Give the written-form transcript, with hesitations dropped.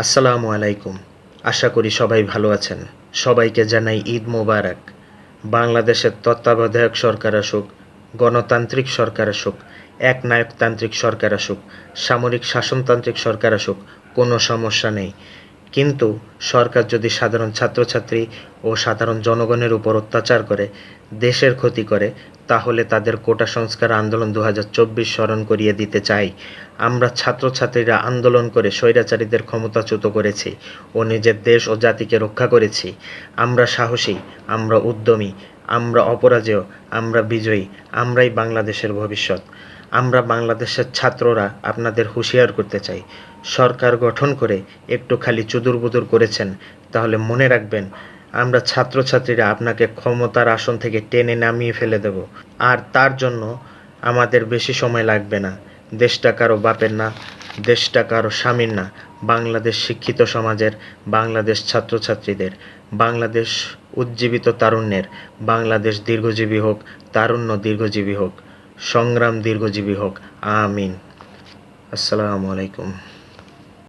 আসসালামু আলাইকুম। আশা করি সবাই ভালো আছেন। সবাইকে জানাই ঈদ মোবারক। বাংলাদেশের তত্ত্বাবধায়ক সরকার আসুক, গণতান্ত্রিক সরকার আসুক, একনায়কতান্ত্রিক সরকার আসুক, সামরিক শাসনতান্ত্রিক সরকার আসুক, কোনো সমস্যা নেই। কিন্তু সরকার যদি সাধারণ ছাত্রছাত্রী ও সাধারণ জনগণের উপর অত্যাচার করে, দেশের ক্ষতি করে, তাহলে তাদের কোটা সংস্কার আন্দোলন ২০২৪ স্মরণ করিয়ে দিতে চাই। আমরা ছাত্রছাত্রীরা আন্দোলন করে স্বৈরাচারীদের ক্ষমতাচ্যুত করেছি ও নিজের দেশ ও জাতিকে রক্ষা করেছি। আমরা সাহসী, আমরা উদ্যমী, আমরা অপরাজেয়, আমরা বিজয়ী, আমরাই বাংলাদেশের ভবিষ্যৎ। আমরা বাংলাদেশের ছাত্ররা আপনাদের হুঁশিয়ার করতে চাই, সরকার গঠন করে একটু খালি চুদুরবুদুর করেছেন, তাহলে মনে রাখবেন আমরা ছাত্রছাত্রীরা আপনাকে ক্ষমতার আসন থেকে টেনে নামিয়ে ফেলে দেব। আর তার জন্য আমাদের বেশি সময় লাগবে না। দেশটা কারো বাপের না, দেশটা কারো স্বামীর না। বাংলাদেশ শিক্ষিত সমাজের, বাংলাদেশ ছাত্রছাত্রীদের, বাংলাদেশ উজ্জীবিত তারুণ্যের। বাংলাদেশ দীর্ঘজীবী হোক, তারুণ্য দীর্ঘজীবী হোক, সংগ্রাম দীর্ঘজীবী হোক। আমিন। আসসালামু আলাইকুম।